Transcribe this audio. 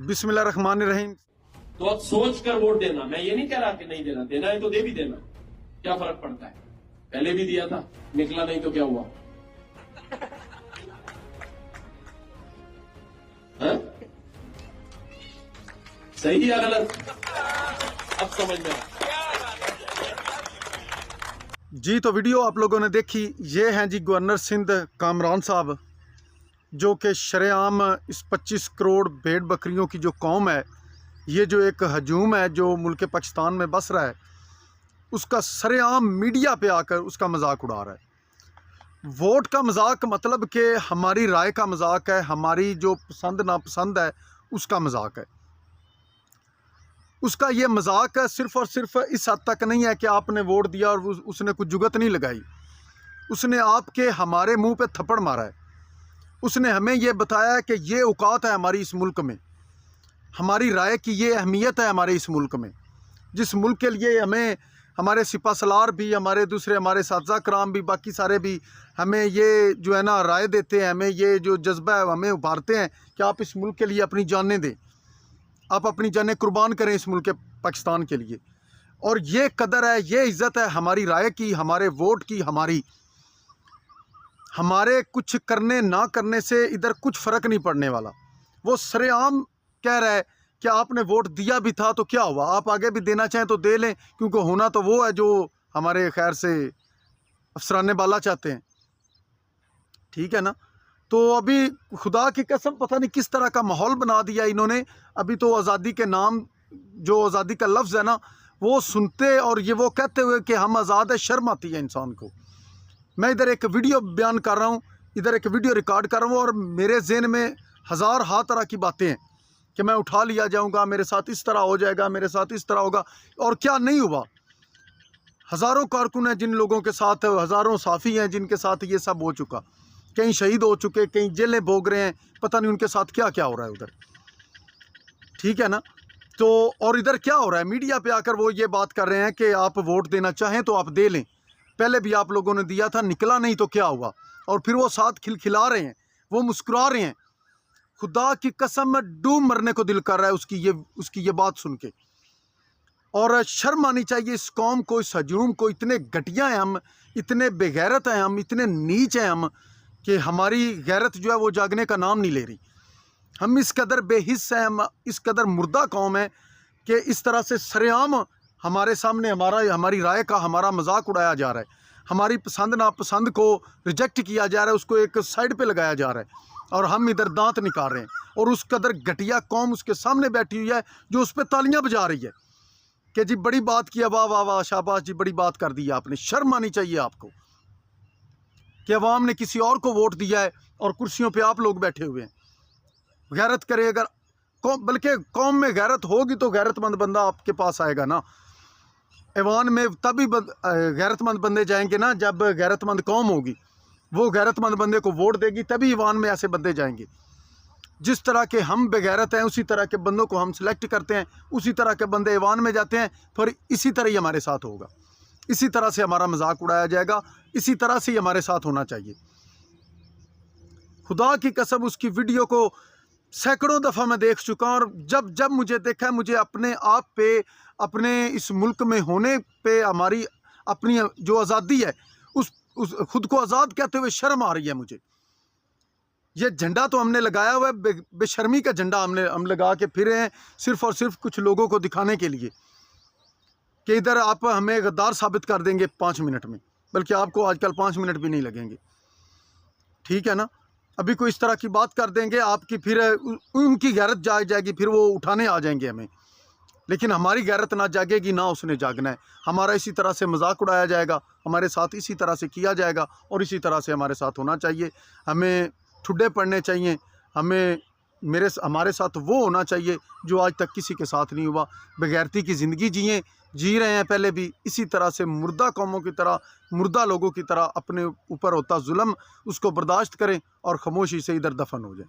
बिस्मिल्लाहिर्रहमानिर्रहीम। तो अब सोच कर वोट देना। मैं ये नहीं कह रहा कि नहीं देना, देना है तो दे भी देना, क्या फर्क पड़ता है। पहले भी दिया था, निकला नहीं तो क्या हुआ है? सही या गलत, अब समझ में आया। जी तो वीडियो आप लोगों ने देखी। ये हैं जी गवर्नर सिंध कामरान साहब, जो कि शरेआम इस 25 करोड़ भेड़ बकरियों की जो कौम है, ये जो एक हजूम है जो मुल्क पाकिस्तान में बस रहा है, उसका सरेआम मीडिया पे आकर उसका मजाक उड़ा रहा है। वोट का मजाक मतलब कि हमारी राय का मजाक है, हमारी जो पसंद नापसंद है उसका मजाक है। उसका ये मजाक सिर्फ़ और सिर्फ इस हद तक नहीं है कि आपने वोट दिया और उसने कुछ जुगत नहीं लगाई। उसने आपके हमारे मुंह पे थप्पड़ मारा है। उसने हमें ये बताया है कि ये औकात है हमारी इस मुल्क में, हमारी राय की ये अहमियत है हमारे इस मुल्क में, जिस मुल्क के लिए हमें हमारे सिपा सलार भी, हमारे दूसरे हमारे साथी कराम भी, बाकी सारे भी हमें ये जो है ना राय देते हैं, हमें ये जो जज्बा है हमें उभारते हैं कि आप इस मुल्क के लिए अपनी जानें दें, आप अपनी जानें कुर्बान करें इस मुल्क पाकिस्तान के लिए। और ये कदर है, ये इज़्ज़त है हमारी राय की, हमारे वोट की, हमारे कुछ करने ना करने से इधर कुछ फ़र्क नहीं पड़ने वाला। वो सरेआम कह रहा है कि आपने वोट दिया भी था तो क्या हुआ, आप आगे भी देना चाहें तो दे लें, क्योंकि होना तो वो है जो हमारे खैर से अफसराने बाला चाहते हैं। ठीक है ना। तो अभी खुदा की कसम पता नहीं किस तरह का माहौल बना दिया इन्होंने। अभी तो आज़ादी के नाम, जो आज़ादी का लफ्ज़ है ना, वो सुनते और ये वो कहते हुए कि हम आज़ाद है, शर्म आती है इंसान को। मैं इधर एक वीडियो बयान कर रहा हूँ, इधर एक वीडियो रिकॉर्ड कर रहा हूँ और मेरे ज़हन में हज़ार हा तरह की बातें हैं कि मैं उठा लिया जाऊँगा, मेरे साथ इस तरह हो जाएगा, मेरे साथ इस तरह होगा, और क्या नहीं हुआ। हज़ारों कारकुन हैं जिन लोगों के साथ, हज़ारों साफ़ी हैं जिनके साथ ये सब हो चुका, कहीं शहीद हो चुके, कहीं जेलें भोग रहे हैं, पता नहीं उनके साथ क्या क्या हो रहा है उधर। ठीक है ना। तो और इधर क्या हो रहा है, मीडिया पे आकर वो ये बात कर रहे हैं कि आप वोट देना चाहें तो आप दे लें, पहले भी आप लोगों ने दिया था, निकला नहीं तो क्या हुआ। और फिर वो साथ खिलखिला रहे हैं, वो मुस्कुरा रहे हैं। खुदा की कसम में डूब मरने को दिल कर रहा है उसकी ये बात सुन के। और शर्म आनी चाहिए इस कौम को, इस हजूम को। इतने घटिया हैं हम, इतने बेगैरत हैं हम, इतने नीच हैं हम कि हमारी गैरत जो है वो जागने का नाम नहीं ले रही। हम इस कदर बेहिस्स हैं, हम इस कदर मुर्दा कौम है कि इस तरह से सरेआम हमारे सामने हमारी राय का हमारा मजाक उड़ाया जा रहा है, हमारी पसंद नापसंद को रिजेक्ट किया जा रहा है, उसको एक साइड पे लगाया जा रहा है और हम इधर दांत निकाल रहे हैं। और उस कदर घटिया कौम उसके सामने बैठी हुई है जो उस पर तालियां बजा रही है कि जी बड़ी बात किया, वाह वाह वाह, शाबाश जी, बड़ी बात कर दी आपने। शर्म आनी चाहिए आपको कि अवाम ने किसी और को वोट दिया है और कुर्सियों पर आप लोग बैठे हुए हैं। गैरत करे अगर बल्कि कौम में गैरत होगी तो गैरतमंद बंदा आपके पास आएगा ना। ऐवान में तभी गैरतमंद बंदे जाएंगे ना जब गैरतमंद कौम होगी, वो गैरतमंद बंदे को वोट देगी, तभी ऐवान में ऐसे बंदे जाएंगे। जिस तरह के हम बेगैरत हैं उसी तरह के बंदों को हम सिलेक्ट करते हैं, उसी तरह के बंदे ऐवान में जाते हैं। फिर इसी तरह ही हमारे साथ होगा, इसी तरह से हमारा मजाक उड़ाया जाएगा, इसी तरह से ही हमारे साथ होना चाहिए। खुदा की कसम उसकी वीडियो को सैकड़ों दफ़ा मैं देख चुका हूँ और जब जब मुझे देखा है, मुझे अपने आप पे, अपने इस मुल्क में होने पे, हमारी अपनी जो आज़ादी है उस खुद को आज़ाद कहते हुए शर्म आ रही है मुझे। ये झंडा तो हमने लगाया हुआ है, बेशर्मी का झंडा हम लगा के फिरे हैं सिर्फ़ और सिर्फ कुछ लोगों को दिखाने के लिए कि इधर आप हमें गद्दार साबित कर देंगे 5 मिनट में, बल्कि आपको आजकल 5 मिनट भी नहीं लगेंगे। ठीक है ना। अभी कोई इस तरह की बात कर देंगे आपकी, फिर उनकी गैरत जाग जाएगी, फिर वो उठाने आ जाएंगे हमें, लेकिन हमारी गैरत ना जागेगी, ना उसने जागना है। हमारा इसी तरह से मजाक उड़ाया जाएगा, हमारे साथ इसी तरह से किया जाएगा और इसी तरह से हमारे साथ होना चाहिए। हमें ठुड्डे पड़ने चाहिए, हमारे साथ वो होना चाहिए जो आज तक किसी के साथ नहीं हुआ। बेगैरती की ज़िंदगी जी रहे हैं पहले भी, इसी तरह से मुर्दा कौमों की तरह, मुर्दा लोगों की तरह अपने ऊपर होता जुल्म उसको बर्दाश्त करें और ख़ामोशी से इधर दफन हो जाए।